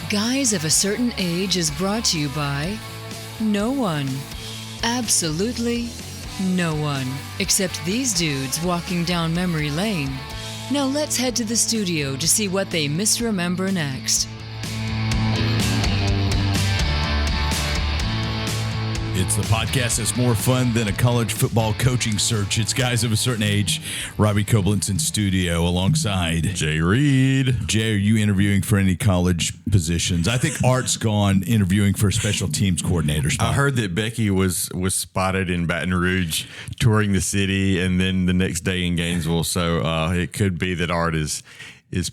Guys of a Certain Age is brought to you by no one. Absolutely no one. Except these dudes walking down memory lane. Now let's head to the studio to see what they misremember next. It's the podcast that's more fun than a college football coaching search. It's Guys of a Certain Age. Robbie Koblentz in studio alongside Jay Reed. Jay, are you interviewing for any college positions? I think Art's gone interviewing for a special teams coordinator spot. I heard that Becky was spotted in Baton Rouge touring the city and then the next day in Gainesville. So it could be that Art is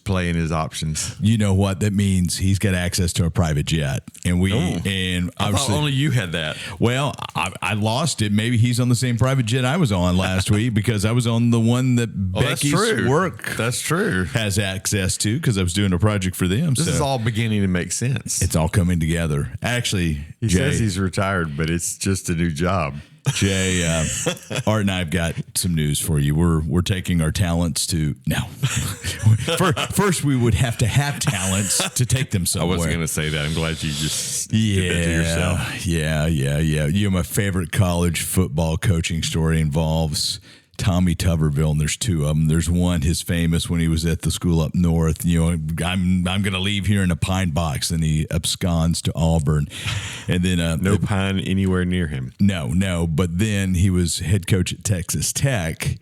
playing his options. You know what that means? He's got access to a private jet, and I thought only you had that. Well, I lost it. Maybe he's on the same private jet I was on last week because I was on the one that Becky's work. That's true. Has access to because I was doing a project for them. This is all beginning to make sense. It's all coming together. Actually, he says he's retired, but it's just a new job. Jay, Art and I've got some news for you. We're taking our talents to now. First, we would have to have talents to take them somewhere. I wasn't going to say that. I'm glad you just did that to yourself. Yeah. You know, my favorite college football coaching story involves Tommy Tuberville, and there's two of them. There's one, his famous when he was at the school up north. You know, I'm going to leave here in a pine box, and he absconds to Auburn, and then no pine anywhere near him. No. But then he was head coach at Texas Tech,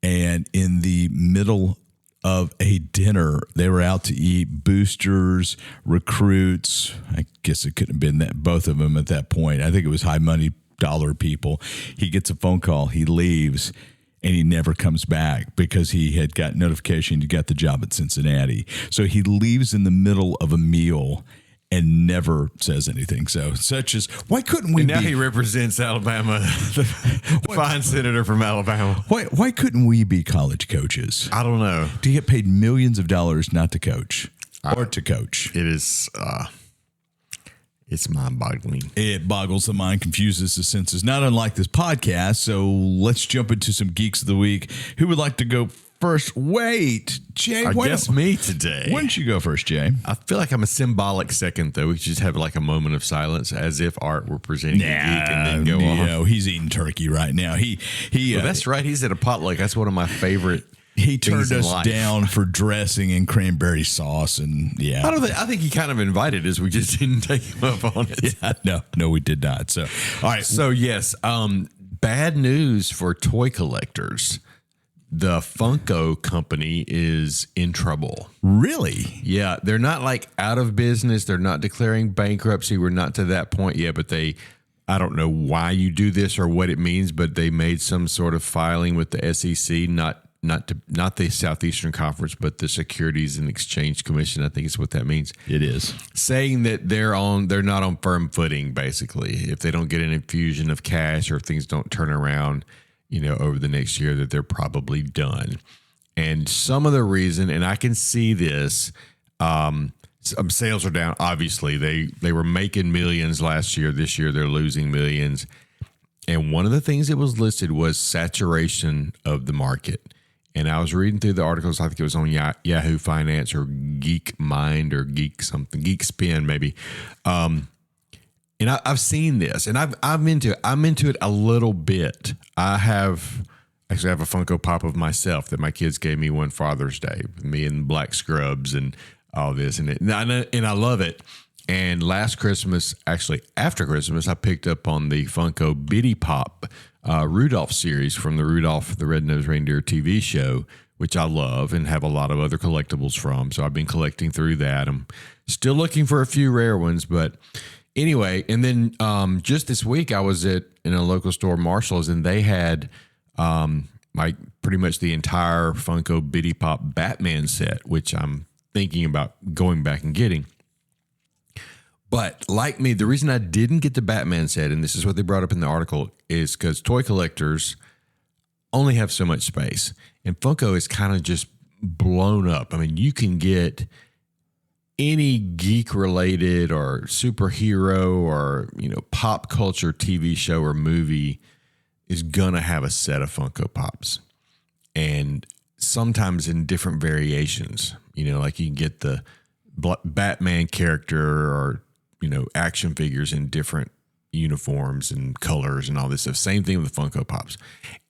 and in the middle of a dinner, they were out to eat. Boosters, recruits. I guess it couldn't have been that both of them at that point. I think it was high money dollar people. He gets a phone call. He leaves. And he never comes back because he had got notification he got the job at Cincinnati. So he leaves in the middle of a meal and never says anything. So such as, why couldn't we now he represents Alabama, the fine senator from Alabama. Why couldn't we be college coaches? I don't know. Do you get paid millions of dollars not to coach or to coach? It is... It's mind-boggling. It boggles the mind, confuses the senses, not unlike this podcast. So let's jump into some Geeks of the Week. Who would like to go first? Wait, Jay. I guess me today. Why don't you go first, Jay? I feel like I'm a symbolic second, though. We should just have like a moment of silence as if Art were presenting a geek and then go on. No, he's eating turkey right now. Well, that's right. He's at a potluck. That's one of my favorite. He turned us down for dressing and cranberry sauce, and yeah. I think he kind of invited us. We just didn't take him up on it. Yeah, no, we did not. So, all right. So yes, bad news for toy collectors. The Funko company is in trouble. Really? Yeah, they're not like out of business. They're not declaring bankruptcy. We're not to that point yet, but I don't know why you do this or what it means, but they made some sort of filing with the SEC, not the Southeastern Conference, but the Securities and Exchange Commission. I think is what that means. It is saying that they're not on firm footing. Basically, if they don't get an infusion of cash or if things don't turn around, over the next year, that they're probably done. And some of the reason, and I can see this, some sales are down. Obviously, they were making millions last year. This year, they're losing millions. And one of the things that was listed was saturation of the market. And I was reading through the articles. I think it was on Yahoo Finance or Geek Mind or Geek Spin maybe. And I've seen this, and I'm into it a little bit. I have a Funko Pop of myself that my kids gave me one Father's Day, me in black scrubs and all this, and I love it. And last Christmas, actually after Christmas, I picked up on the Funko Bitty Pop Rudolph series from the Rudolph the Red-Nosed Reindeer TV show, which I love and have a lot of other collectibles from. So I've been collecting through that. I'm still looking for a few rare ones, but anyway. And then just this week, I was in a local store, Marshall's, and they had like pretty much the entire Funko Bitty Pop Batman set, which I'm thinking about going back and getting. But like me, the reason I didn't get the Batman set, and this is what they brought up in the article, is because toy collectors only have so much space. And Funko is kind of just blown up. I mean, you can get any geek-related or superhero or, pop culture TV show or movie is going to have a set of Funko Pops. And sometimes in different variations. Like you can get the Batman character or, action figures in different uniforms and colors and all this stuff. Same thing with the Funko Pops.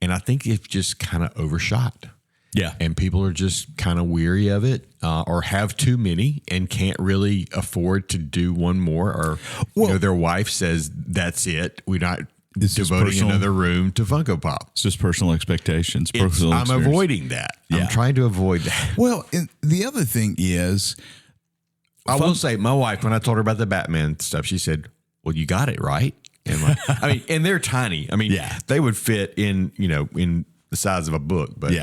And I think it's just kind of overshot. Yeah. And people are just kind of weary of it or have too many and can't really afford to do one more. Or their wife says, that's it. We're not devoting another room to Funko Pop. It's just personal expectations. I'm avoiding that. Yeah. I'm trying to avoid that. Well, and the other thing is, I will say, my wife, when I told her about the Batman stuff, she said, well, you got it, right? And and they're tiny. They would fit in the size of a book. But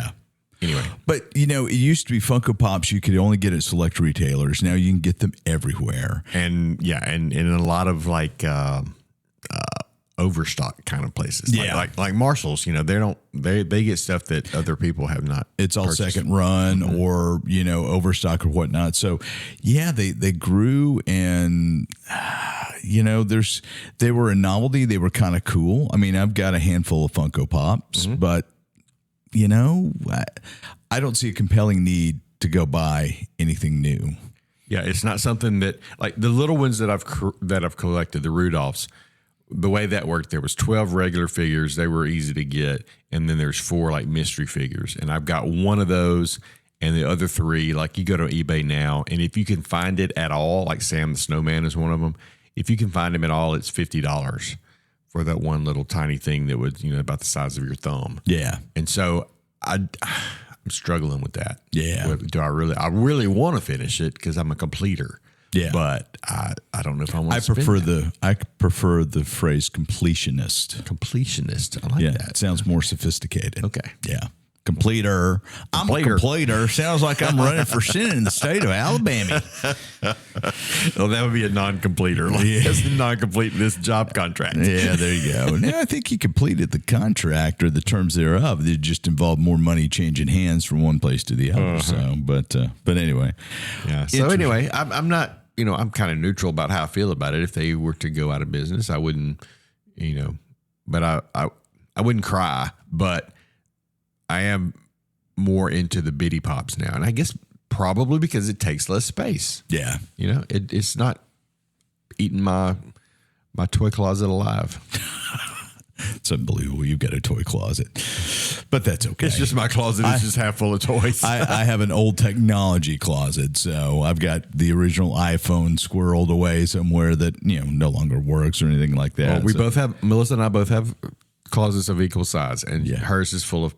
anyway. But, it used to be Funko Pops you could only get at select retailers. Now you can get them everywhere. And in a lot of overstock kind of places. Like Marshalls, they get stuff that other people have not. It's all purchased. Second run or, overstock or whatnot. So they grew and, they were a novelty. They were kind of cool. I've got a handful of Funko Pops, but I don't see a compelling need to go buy anything new. Yeah. It's not something that like the little ones that I've collected, the Rudolphs. The way that worked, there was 12 regular figures. They were easy to get. And then there's 4 like mystery figures. And I've got one of those and the other 3, like you go to eBay now. And if you can find it at all, like Sam the Snowman is one of them. If you can find him at all, it's $50 for that one little tiny thing that was, about the size of your thumb. Yeah. And so I'm struggling with that. Yeah. I really want to finish it because I'm a completer. Yeah, but I don't know if I want. I prefer the phrase completionist. Completionist, I like that. It sounds more sophisticated. Okay, yeah, completer. I'm a completer. Sounds like I'm running for Senate in the state of Alabama. Well, that would be a non-completer. That's the non-complete this job contract. Yeah, there you go. Now I think he completed the contract or the terms thereof. They just involved more money changing hands from one place to the other. So, but anyway, yeah. So anyway, I'm not. I'm kind of neutral about how I feel about it. If they were to go out of business, I wouldn't, but I wouldn't cry, but I am more into the bitty pops now. And I guess probably because it takes less space. Yeah. It's not eating my toy closet alive. It's unbelievable. You've got a toy closet, but that's okay. It's just my closet is just half full of toys. I have an old technology closet, so I've got the original iPhone squirreled away somewhere that no longer works or anything like that. Well, both have Melissa and I both have closets of equal size, and hers is full of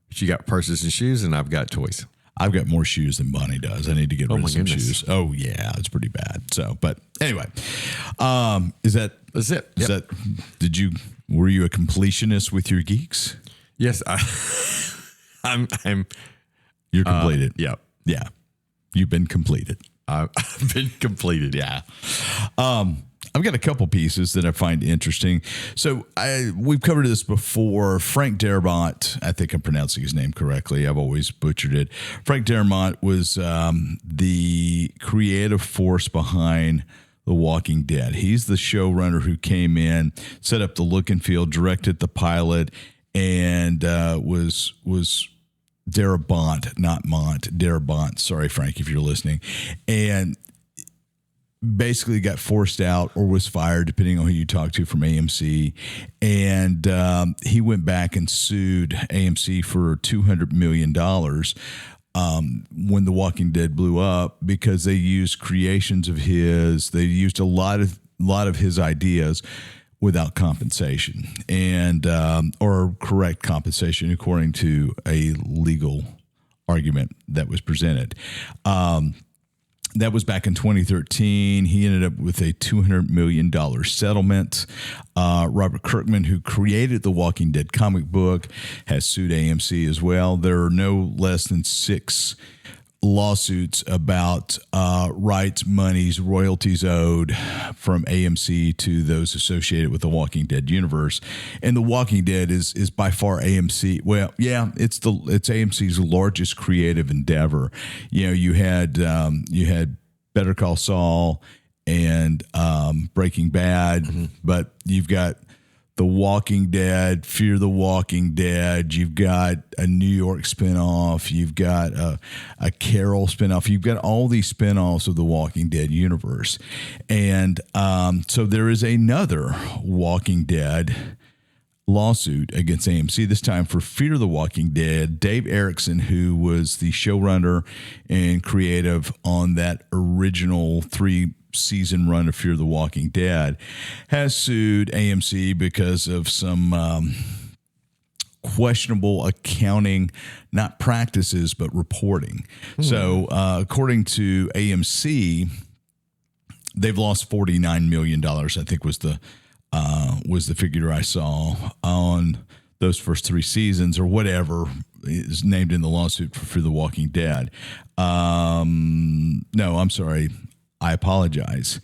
she got purses and shoes, and I've got toys. I've got more shoes than Bonnie does. I need to get rid of some shoes. Oh yeah, it's pretty bad. So, but anyway, That's it. Were you a completionist with your geeks? Yes, I'm. You're completed. Yeah. Yeah. You've been completed. I've been completed. Yeah. I've got a couple pieces that I find interesting. So we've covered this before. Frank Darabont, I think I'm pronouncing his name correctly. I've always butchered it. Frank Darabont was the creative force behind The Walking Dead. He's the showrunner who came in, set up the look and feel, directed the pilot, and was Darabont, not Mont, Darabont. Sorry, Frank, if you're listening. And basically got forced out or was fired, depending on who you talk to, from AMC. And he went back and sued AMC for $200 million when The Walking Dead blew up, because they used creations of his. They used a lot of his ideas without compensation and or correct compensation according to a legal argument that was presented. That was back in 2013. He ended up with a $200 million settlement. Robert Kirkman, who created the Walking Dead comic book, has sued AMC as well. There are no less than 6 lawsuits about rights, monies, royalties owed from AMC to those associated with the Walking Dead universe. And the Walking Dead is by far AMC. Well, yeah, it's AMC's largest creative endeavor. You had Better Call Saul and Breaking Bad, but you've got The Walking Dead, Fear the Walking Dead. You've got a New York spinoff. You've got a Carol spinoff. You've got all these spinoffs of the Walking Dead universe. And so there is another Walking Dead lawsuit against AMC, this time for Fear the Walking Dead. Dave Erickson, who was the showrunner and creative on that original 3-season run of Fear the Walking Dead, has sued AMC because of some questionable accounting, not practices, but reporting. So according to AMC, they've lost $49 million, I think was the figure I saw on those first 3 seasons, or whatever is named in the lawsuit for The Walking Dead. No, I'm sorry. I apologize.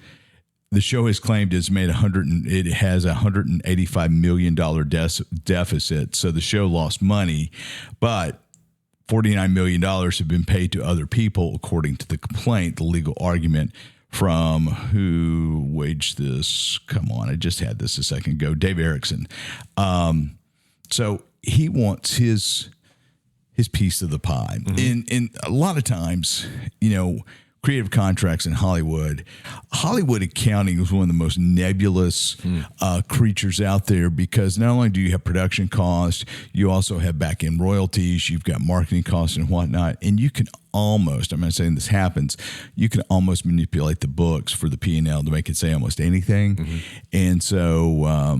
The show has claimed it has $185 million deficit. So the show lost money, but $49 million have been paid to other people, according to the complaint, the legal argument from who waged this. Come on, I just had this a second ago. Dave Erickson. So he wants his piece of the pie. And a lot of times, creative contracts in Hollywood accounting is one of the most nebulous creatures out there, because not only do you have production costs, you also have back end royalties, you've got marketing costs and whatnot, and you can almost, I'm not saying this happens, you can almost manipulate the books for the P&L to make it say almost anything. And so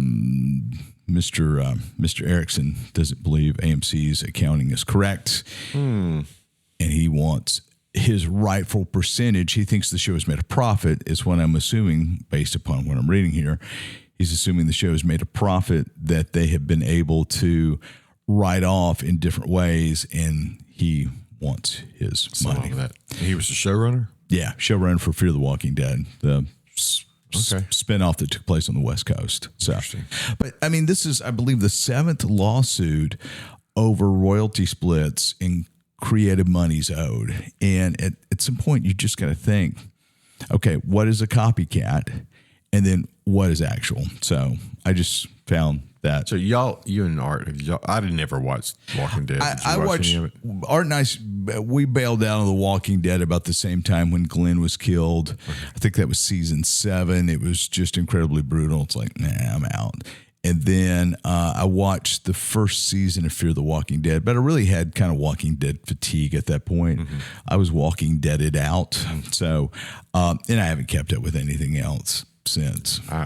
Mr. Erickson doesn't believe AMC's accounting is correct, and he wants his rightful percentage. He thinks the show has made a profit, is what I'm assuming based upon what I'm reading here. He's assuming the show has made a profit that they have been able to write off in different ways, and he wants his money. That. He was the showrunner? Yeah, showrunner for Fear the Walking Dead, the spinoff that took place on the West Coast. So, interesting. But I mean, this is, I believe, the 7th lawsuit over royalty splits in creative monies owed. And at some point, you just got to think, okay, what is a copycat? And then what is actual? So I just found that. So you and Art, I didn't ever watch Walking Dead. I watched, Art and I, we bailed out on The Walking Dead about the same time when Glenn was killed. I think that was season 7. It was just incredibly brutal. It's like, nah, I'm out. And then I watched the first season of Fear the Walking Dead, but I really had kind of Walking Dead fatigue at that point. I was Walking Deaded out. So, and I haven't kept up with anything else since. I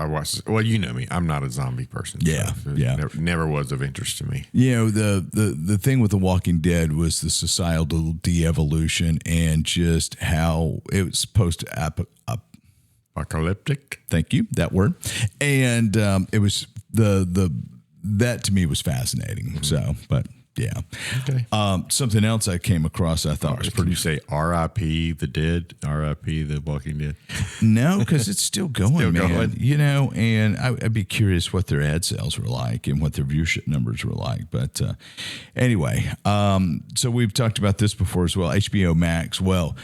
watched. Well, you know me. I'm not a zombie person. Yeah, so yeah. Never was of interest to me. The thing with The Walking Dead was the societal de-evolution and just how it was Apocalyptic. Thank you, that word. And it was that to me was fascinating. So, but yeah. Okay. Something else I came across I thought was pretty. You say R.I.P. the dead, R.I.P. the Walking Dead. No, because it's still going, man. And I'd be curious what their ad sales were like and what their viewership numbers were like. But anyway, so we've talked about this before as well. HBO Max. Well,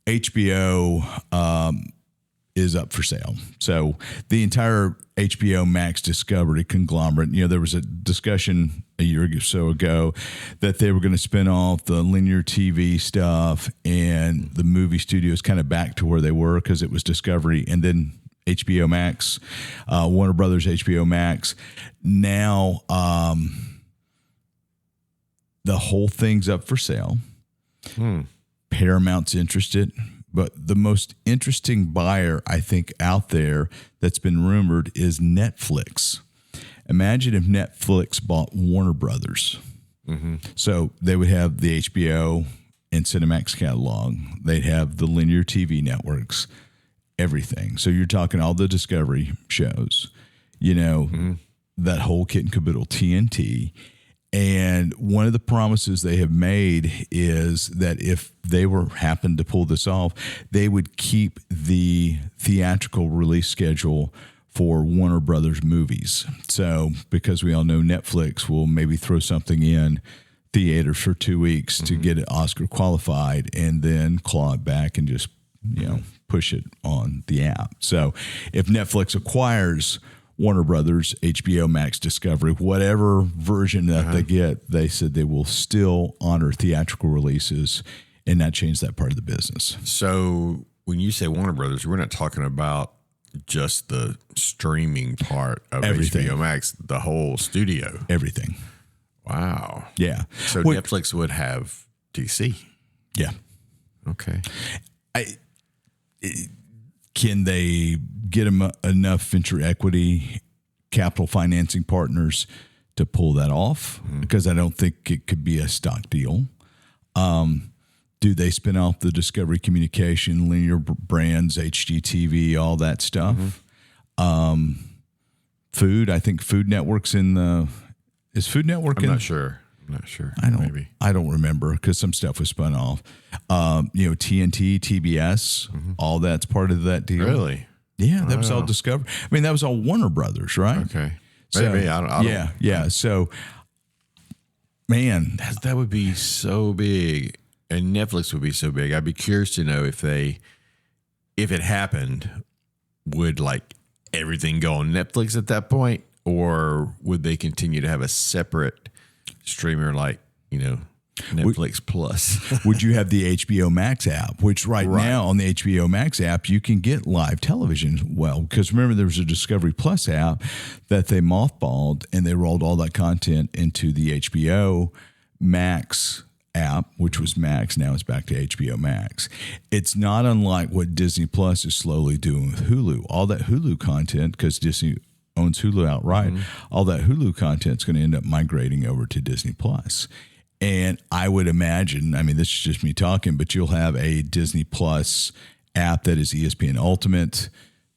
HBO is up for sale. So the entire HBO Max Discovery conglomerate, there was a discussion a year or so ago that they were going to spin off the linear TV stuff and the movie studios kind of back to where they were because it was Discovery and then HBO Max, Warner Brothers HBO Max. Now the whole thing's up for sale. Paramount's interested. But the most interesting buyer, I think, out there that's been rumored is Netflix. Imagine if Netflix bought Warner Brothers. So they would have the HBO and Cinemax catalog. They'd have the linear TV networks, everything. So you're talking all the Discovery shows, that whole kit and caboodle, TNT. And one of the promises they have made is that if they happened to pull this off, they would keep the theatrical release schedule for Warner Brothers movies. So because we all know Netflix will maybe throw something in theaters for 2 weeks to get it Oscar qualified and then claw it back and just, push it on the app. So if Netflix acquires Warner Brothers, HBO Max, Discovery, whatever version that they get, they said they will still honor theatrical releases and not change that part of the business. So when you say Warner Brothers, we're not talking about just the streaming part of Everything. HBO Max, the whole studio. Everything. Wow. Yeah. So Netflix would have DC. Yeah. Okay. Can they get them enough venture equity, capital financing partners to pull that off? Because I don't think it could be a stock deal. Do they spin off the Discovery Communication, linear brands, HGTV, all that stuff? Food, I think Food Network's is Food Network I'm not sure. Maybe. I don't remember because some stuff was spun off. TNT, TBS, all that's part of that deal. Really? Yeah, that was all Discovery. I mean, that was all Warner Brothers, right? Okay. So, Maybe. I don't. Yeah. So, man, That would be so big, and Netflix would be so big. I'd be curious to know if it happened, would like everything go on Netflix at that point, or would they continue to have a separate streamer like Netflix Plus? would you have the HBO Max app, which right now on the HBO Max app, you can get live television. Well, because remember there was a Discovery Plus app that they mothballed and they rolled all that content into the HBO Max app, which was Max. Now it's back to HBO Max. It's not unlike what Disney Plus is slowly doing with Hulu. All that Hulu content, because Disney owns Hulu outright, all that Hulu content is going to end up migrating over to Disney Plus. And I would imagine, I mean, this is just me talking, but you'll have a Disney Plus app that is ESPN Ultimate,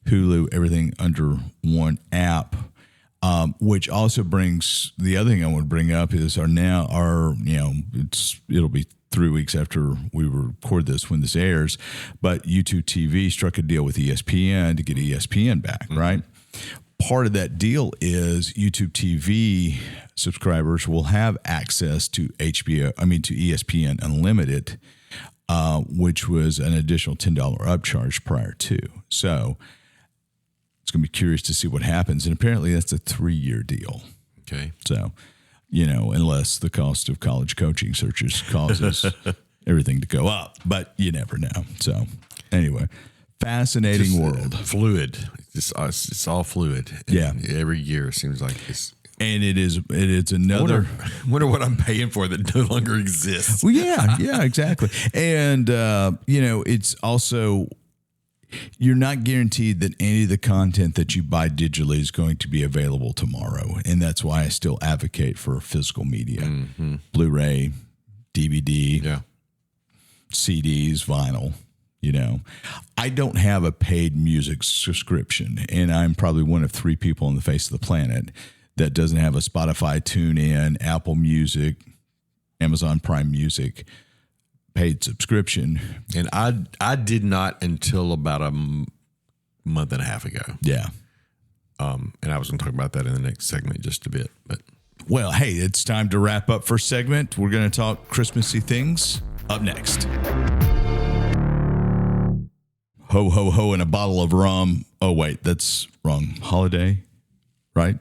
Hulu, everything under one app, which also brings the other thing I want to bring up is it'll be 3 weeks after we record this when this airs, but YouTube TV struck a deal with ESPN to get ESPN back, right? Part of that deal is YouTube TV subscribers will have access to to ESPN Unlimited, which was an additional $10 upcharge prior to. So it's going to be curious to see what happens. And apparently that's a 3-year deal. Okay. So, unless the cost of college coaching searches causes everything to go up, but you never know. So anyway, fascinating world. Fluid. It's all fluid. And every year it seems like it's. And it's another. Wonder what I'm paying for that no longer exists. Well, yeah, exactly. And it's also you're not guaranteed that any of the content that you buy digitally is going to be available tomorrow, and that's why I still advocate for physical media, Blu-ray, DVD, CDs, vinyl. I don't have a paid music subscription, and I'm probably one of 3 people on the face of the planet that doesn't have a Spotify, TuneIn, Apple Music, Amazon Prime Music paid subscription. And I did not until about a month and a half ago. Yeah. And I was going to talk about that in the next segment just a bit. But well, hey, it's time to wrap up first segment. We're going to talk Christmassy things up next. Ho, ho, ho, and a bottle of rum. Oh, wait, that's wrong. Holiday, right?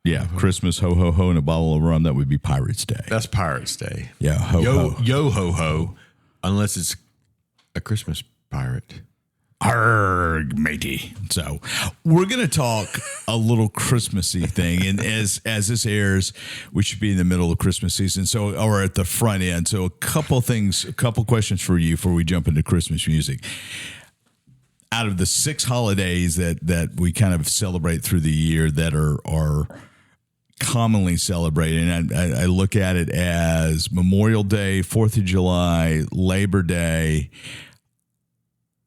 Yeah, Christmas, ho, ho, ho, and a bottle of rum. That would be Pirates Day. That's Pirates Day. Yeah, ho, ho. Yo, ho, ho, unless it's a Christmas pirate. Arrgh, matey. So we're going to talk a little Christmassy thing. And as this airs, we should be in the middle of Christmas season. Or at the front end. So a couple questions for you before we jump into Christmas music. Out of the 6 holidays that we kind of celebrate through the year that are commonly celebrated, and I look at it as Memorial Day, 4th of July, Labor Day,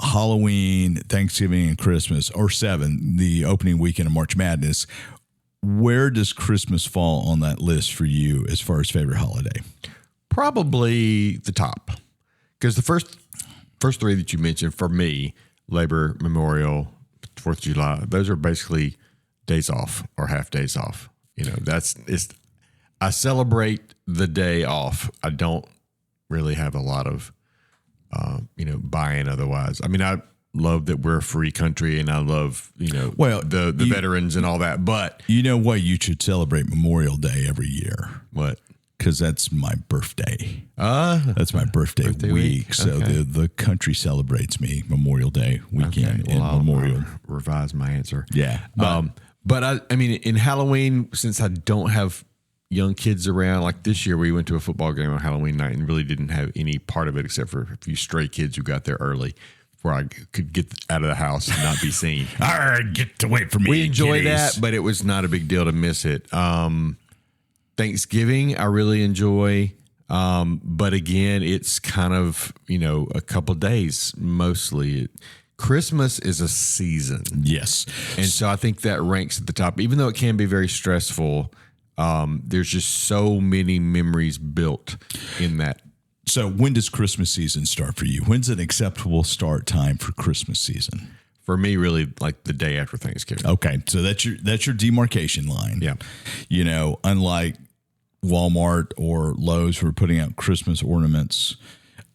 Halloween, Thanksgiving, and Christmas, or 7, the opening weekend of March Madness. Where does Christmas fall on that list for you as far as favorite holiday? Probably the top, because the first 3 that you mentioned for me, Labor, Memorial, 4th of July, those are basically days off or half days off. I celebrate the day off. I don't really have a lot of, buying otherwise. I mean, love that we're a free country, and I love, the veterans and all that. But you know what? You should celebrate Memorial Day every year. What? Because that's my birthday. That's my birthday week. So okay. the country celebrates me Memorial Day weekend. Okay. Well, I'll revise my answer. Yeah. But I mean, in Halloween, since I don't have young kids around, like this year we went to a football game on Halloween night and really didn't have any part of it except for a few stray kids who got there early before I could get out of the house and not be seen. All right, get to wait for me. We enjoy kiddies. that, but it was not a big deal to miss it. Thanksgiving, I really enjoy. But again, it's kind of, a couple of days mostly. Christmas is a season. Yes. And so I think that ranks at the top, even though it can be very stressful. There's just so many memories built in that. So when does Christmas season start for you? When's an acceptable start time for Christmas season? For me, really, like the day after Thanksgiving. Okay. So that's your demarcation line. Yeah. Unlike Walmart or Lowe's who are putting out Christmas ornaments.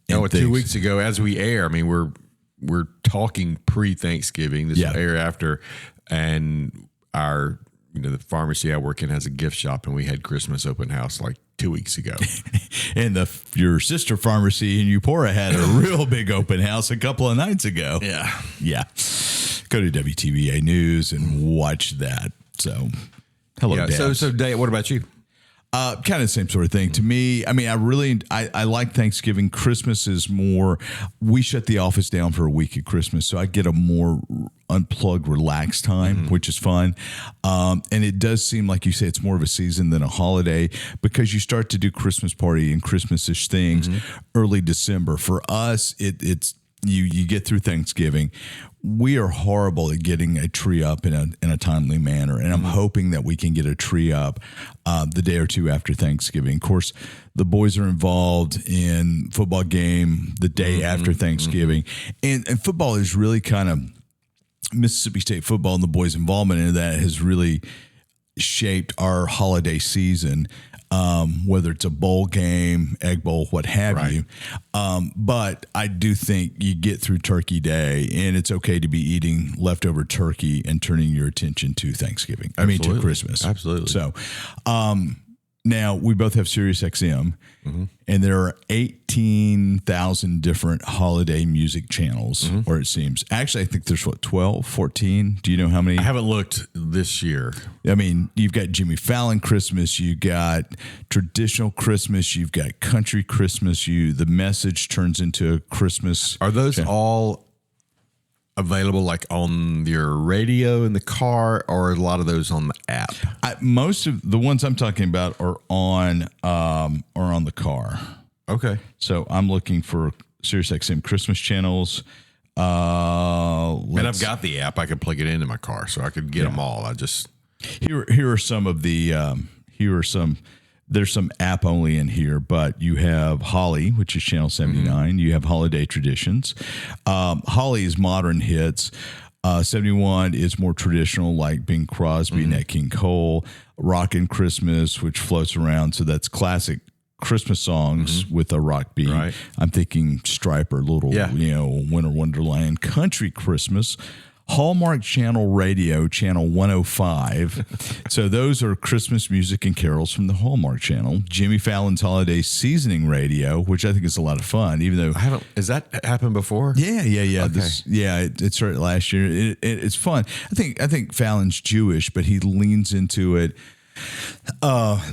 2 weeks ago, as we air, I mean, we're talking pre-Thanksgiving. This will air after, and our the pharmacy I work in has a gift shop, and we had Christmas open house like 2 weeks ago. And your sister pharmacy in Eupora had a real big open house a couple of nights ago. Yeah. Go to WTVA News and watch that. So, hello, Dad. So Dave, what about you? Kind of the same sort of thing. To me, I mean, I like Thanksgiving. Christmas is more, we shut the office down for a week at Christmas, so I get a more unplugged, relaxed time, which is fun. And it does seem like you say it's more of a season than a holiday because you start to do Christmas party and Christmas-ish things early December. For us, it's you get through Thanksgiving. We are horrible at getting a tree up in a timely manner, and I'm hoping that we can get a tree up the day or two after Thanksgiving. Of course, the boys are involved in football game the day after Thanksgiving, and football is really kind of Mississippi State football, and the boys' involvement in that has really shaped our holiday season. Whether it's a bowl game, egg bowl, what have you. But I do think you get through Turkey Day, and it's okay to be eating leftover turkey and turning your attention to Thanksgiving. Absolutely. I mean, to Christmas. Absolutely. So, now we both have SiriusXM, and there are 18,000 different holiday music channels, or it seems. Actually, I think there's 12, 14. Do you know how many? I haven't looked this year. I mean, you've got Jimmy Fallon Christmas, you got traditional Christmas, you've got country Christmas. The message turns into a Christmas. Are those all available like on your radio in the car, or a lot of those on the app? Most of the ones I'm talking about are on the car. Okay. So I'm looking for SiriusXM Christmas channels. And I've got the app. I can plug it into my car, so I could get them all. Here are some of the there's some app only in here, but you have Holly, which is channel 79. You have Holiday Traditions. Holly is modern hits. 71 is more traditional, like Bing Crosby, Nat King Cole. Rockin' Christmas, which floats around. So that's classic Christmas songs with a rock beat. Right. I'm thinking Striper, Winter Wonderland. Country Christmas. Hallmark Channel Radio, channel 105. So those are Christmas music and carols from the Hallmark Channel. Jimmy Fallon's Holiday Seasoning Radio, which I think is a lot of fun, even though Has that happened before? Yeah. Okay. It started last year. It's fun. I think Fallon's Jewish, but he leans into it. Pardon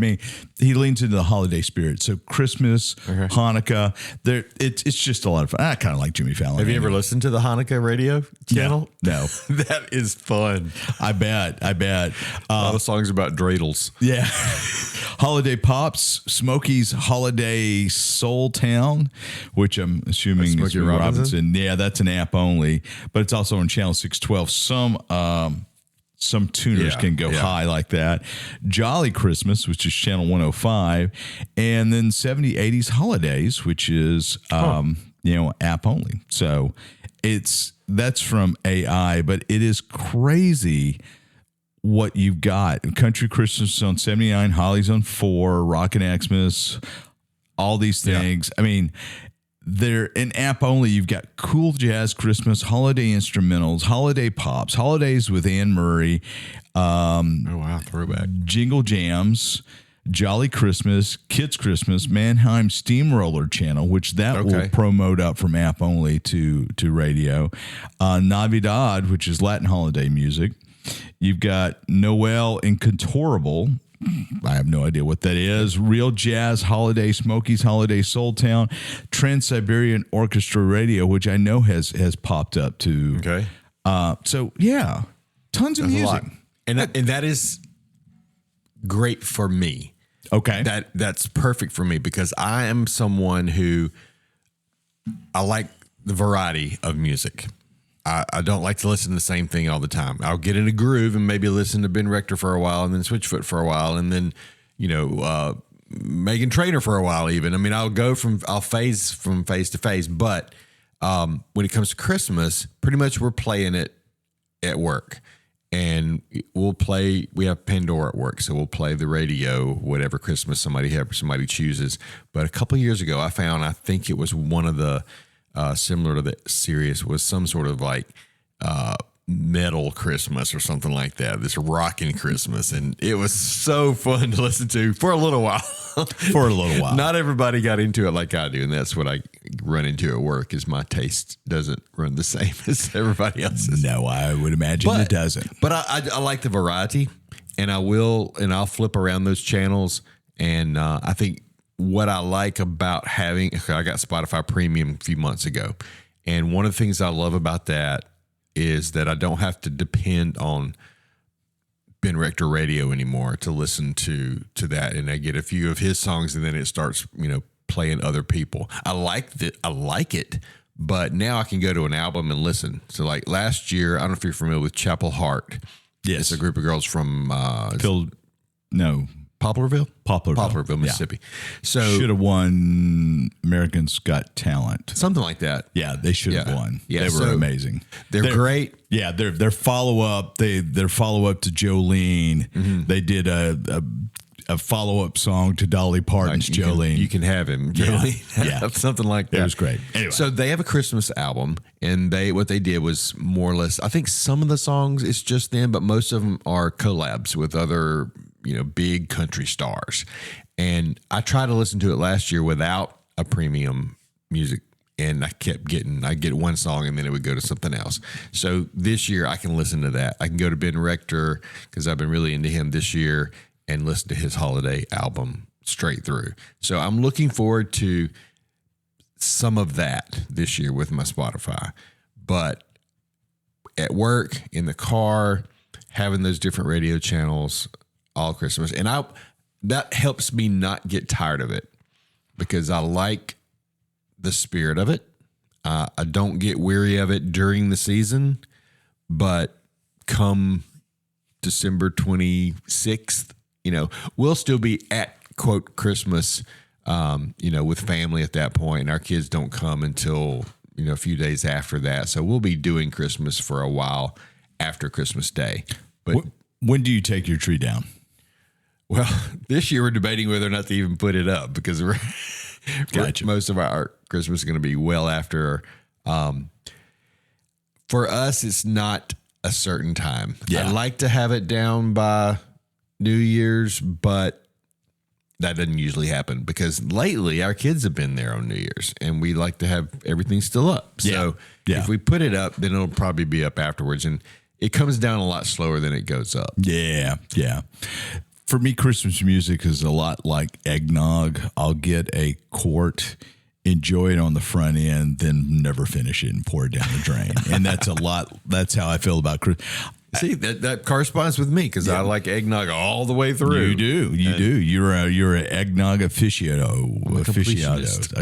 me. He leans into the holiday spirit. So Christmas, Hanukkah, it's just a lot of fun. I kind of like Jimmy Fallon. Have you ever listened to the Hanukkah radio channel? No. That is fun. I bet. A lot of songs about dreidels. Yeah. Holiday Pops, Smokey's Holiday Soul Town, which I'm assuming is Robinson. Yeah, that's an app only, but it's also on channel 612. Some tuners can go high like that. Jolly Christmas, which is channel 105, and then 70, 80s Holidays, which is app only. So that's from AI, but it is crazy what you've got. Country Christmas on 79, Holly's on 4, Rockin' Xmas, all these things. I mean, They're in app only. You've got Cool Jazz Christmas, holiday instrumentals, holiday pops, holidays with Anne Murray. Oh, wow. Throwback. Jingle Jams, Jolly Christmas, Kids Christmas, Mannheim Steamroller Channel, which that will promote up from app only to radio. Navidad, which is Latin holiday music. You've got Noel Incontorable. I have no idea what that is. Real Jazz Holiday, Smokies Holiday, Soul Town, Trans-Siberian Orchestra Radio, which I know has popped up too. Okay. So, yeah, tons of music. And that is great for me. Okay. That's perfect for me because I am someone who I like the variety of music. I don't like to listen to the same thing all the time. I'll get in a groove and maybe listen to Ben Rector for a while and then Switchfoot for a while and then, Megan Trainor for a while even. I mean, I'll phase from phase to phase. But when it comes to Christmas, pretty much we're playing it at work. And we have Pandora at work, so we'll play the radio, whatever Christmas somebody chooses. But a couple of years ago, I think it was one of the similar to the Sirius was some sort of like metal Christmas or something like that. This rocking Christmas, and it was so fun to listen to for a little while. Not everybody got into it like I do, and that's what I run into at work. Is my taste doesn't run the same as everybody else's. No, I would imagine it doesn't. But I like the variety, and I'll flip around those channels, and I think. What I like about I got Spotify Premium a few months ago. And one of the things I love about that is that I don't have to depend on Ben Rector radio anymore to listen to that. And I get a few of his songs and then it starts, playing other people. I like it, but now I can go to an album and listen. So like last year, I don't know if you're familiar with Chapel Hart. Yes. It's a group of girls from Poplarville, Mississippi. Yeah. So should have won American's Got Talent, something like that. Yeah, they should have won. Yeah, they were amazing. They're great. Yeah, their follow up. Their follow up to Jolene. Mm-hmm. They did a follow up song to Dolly Parton's Jolene. You can have him, Jolene. Yeah, something like that. It was great. Anyway. So they have a Christmas album, and what they did was more or less. I think some of the songs it's just them, but most of them are collabs with other. Big country stars. And I tried to listen to it last year without a premium music. And I'd get one song and then it would go to something else. So this year I can listen to that. I can go to Ben Rector because I've been really into him this year and listen to his holiday album straight through. So I'm looking forward to some of that this year with my Spotify. But at work, in the car, having those different radio channels all Christmas. And that helps me not get tired of it because I like the spirit of it. I don't get weary of it during the season, but come December 26th, we'll still be at quote Christmas, with family at that point. And our kids don't come until, a few days after that. So we'll be doing Christmas for a while after Christmas Day. But when do you take your tree down? Well, this year we're debating whether or not to even put it up because most of our Christmas is going to be well after. For us, it's not a certain time. Yeah. I'd like to have it down by New Year's, but that doesn't usually happen because lately our kids have been there on New Year's and we like to have everything still up. So if we put it up, then it'll probably be up afterwards. And it comes down a lot slower than it goes up. Yeah. Yeah. For me, Christmas music is a lot like eggnog. I'll get a quart, enjoy it on the front end, then never finish it and pour it down the drain. And that's how I feel about Christmas. See, that corresponds with me because I like eggnog all the way through. You do. You're an eggnog aficionado. A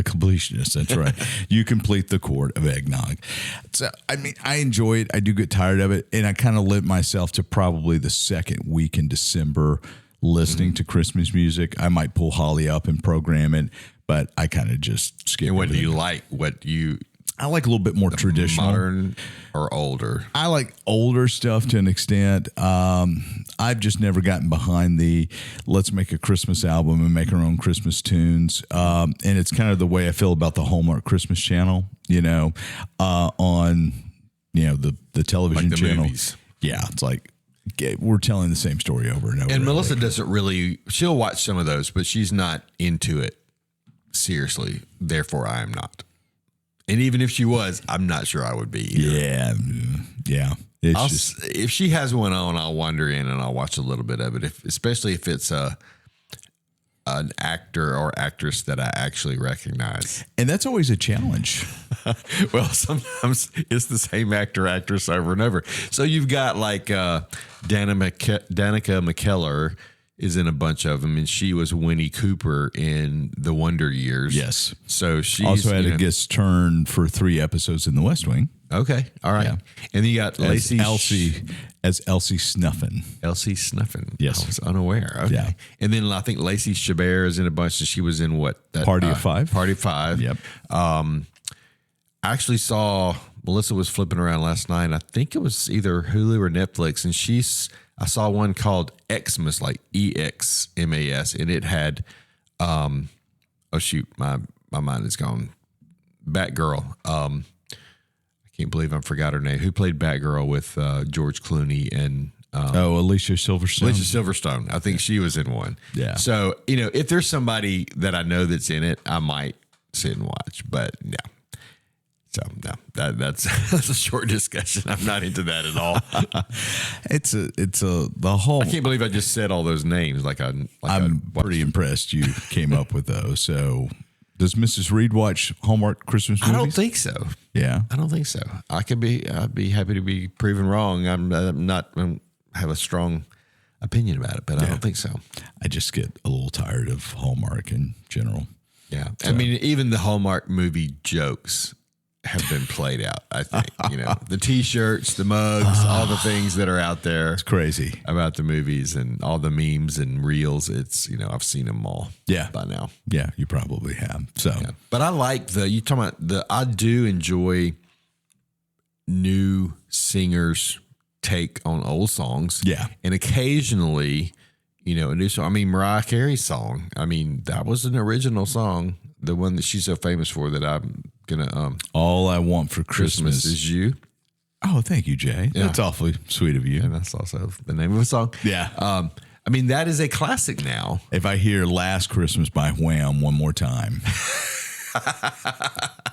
completionist. That's right. You complete the quart of eggnog. So, I enjoy it. I do get tired of it. And I kind of limit myself to probably the second week in December listening to Christmas music. I might pull Holly up and program it, but I kind of just skip it. And what do you like? I like a little bit more traditional. Modern or older? I like older stuff to an extent. I've just never gotten behind the let's make a Christmas album and make our own Christmas tunes. And it's kind of the way I feel about the Hallmark Christmas channel, on, the television Like the channel. movies. Yeah. It's like we're telling the same story over and over. And Melissa doesn't really, she'll watch some of those, but she's not into it seriously. Therefore, I am not. And even if she was, I'm not sure I would be either. Yeah. It's If she has one on, I'll wander in and I'll watch a little bit of it, especially if it's an actor or actress that I actually recognize. and that's always a challenge. Well, sometimes it's the same actor, actress over and over. So you've got like Danica McKellar is in a bunch of them, and she was Winnie Cooper in The Wonder Years. Yes. So she's Also had a guest turn for 3 episodes in The West Wing. Okay. All right. Yeah. And then you got Lacey as Elsie Snuffin. Elsie Snuffin. Yes. I was unaware. Okay. Yeah. And then I think Lacey Chabert is in a bunch, and she was in what? That, Party of Five. Party of Five. Yep. I actually saw Melissa was flipping around last night. I think it was either Hulu or Netflix, and I saw one called Xmas, like EXMAS, and it had oh shoot, my mind is gone. Batgirl. I can't believe I forgot her name. Who played Batgirl with George Clooney and Alicia Silverstone. Alicia Silverstone. I think she was in one. Yeah. So, if there's somebody that I know that's in it, I might sit and watch, but no. So no, that's a short discussion. I'm not into that at all. the whole. I can't believe I just said all those names. I'm pretty impressed you came up with those. So, does Mrs. Reed watch Hallmark Christmas movies? I don't think so. Yeah, I don't think so. I'd be happy to be proven wrong. I'm not have a strong opinion about it, but I don't think so. I just get a little tired of Hallmark in general. Yeah, so. I mean, even the Hallmark movie jokes have been played out. I think the T-shirts, the mugs, all the things that are out there. It's crazy about the movies and all the memes and reels. It's I've seen them all. Yeah, by now. Yeah, you probably have. So, yeah. But I like you talking about I do enjoy new singers' take on old songs. Yeah, and occasionally, a new song. I mean, Mariah Carey's song. I mean, that was an original song. The one that she's so famous for that I'm gonna All I Want for Christmas Is You. Oh, thank you, Jay. Yeah. That's awfully sweet of you. And that's also the name of a song. Yeah. I mean, that is a classic now. If I hear Last Christmas by Wham one more time,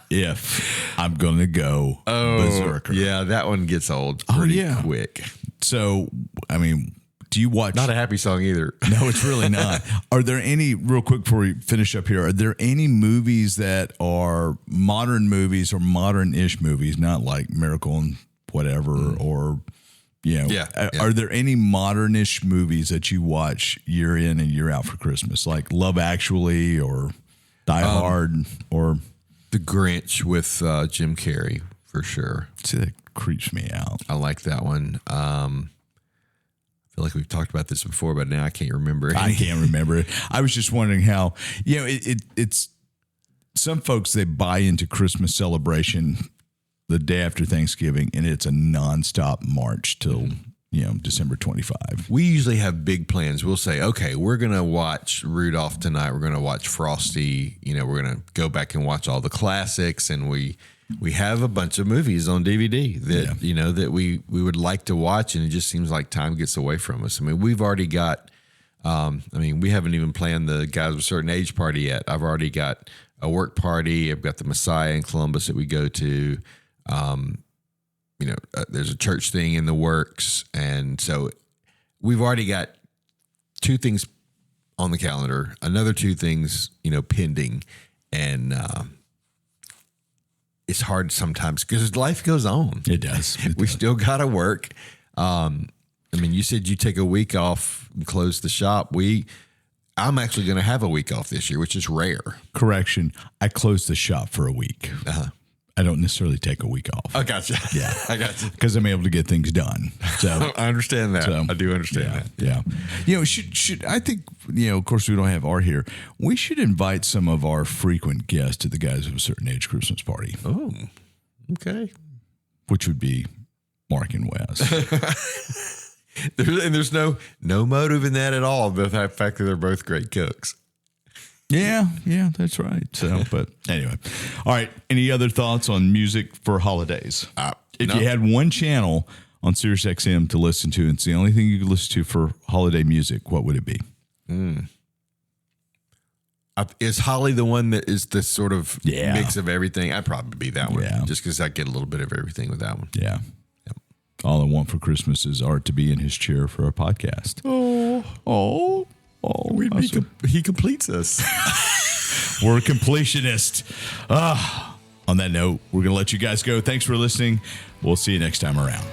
if I'm going to go berserker. Yeah, that one gets old pretty quick. So, I mean, do you watch? Not a happy song either. No, it's really not. Are there any, real quick before we finish up here, are there any movies that are modern movies or modern-ish movies, not like Miracle and whatever, or, are there any modern-ish movies that you watch year in and year out for Christmas, like Love Actually or Die Hard or The Grinch with Jim Carrey, for sure. See, that creeps me out. I like that one. I feel like we've talked about this before, but now I can't remember. I can't remember it. I was just wondering how, it's some folks, they buy into Christmas celebration the day after Thanksgiving, and it's a nonstop march till, December 25. We usually have big plans. We'll say, okay, we're going to watch Rudolph tonight. We're going to watch Frosty. We're going to go back and watch all the classics. And we have a bunch of movies on DVD that, that we would like to watch. And it just seems like time gets away from us. I mean, we've already got, we haven't even planned the Guys of a Certain Age party yet. I've already got a work party. I've got the Messiah in Columbus that we go to. There's a church thing in the works. And so we've already got 2 things on the calendar, another 2 things, pending. And it's hard sometimes because life goes on. It does. We still got to work. You said you take a week off and close the shop. I'm actually going to have a week off this year, which is rare. Correction. I closed the shop for a week. I don't necessarily take a week off. I gotcha. Yeah. I gotcha. Because I'm able to get things done. So I understand that. I do understand that. Yeah. Should I think, of course we don't have Art here. We should invite some of our frequent guests to the Guys of a Certain Age Christmas party. Oh. Okay. which would be Mark and Wes. There's no motive in that at all. The fact that they're both great cooks. Yeah, that's right. So, but anyway, all right. Any other thoughts on music for holidays? If you had one channel on SiriusXM to listen to, and it's the only thing you could listen to for holiday music, what would it be? Is Holly the one that is the sort of mix of everything? I'd probably be that one. Yeah. Just because I get a little bit of everything with that one. Yeah. Yep. All I want for Christmas is Art to be in his chair for a podcast. Oh. He completes us. We're completionists. On that note, we're going to let you guys go. Thanks for listening. We'll see you next time around.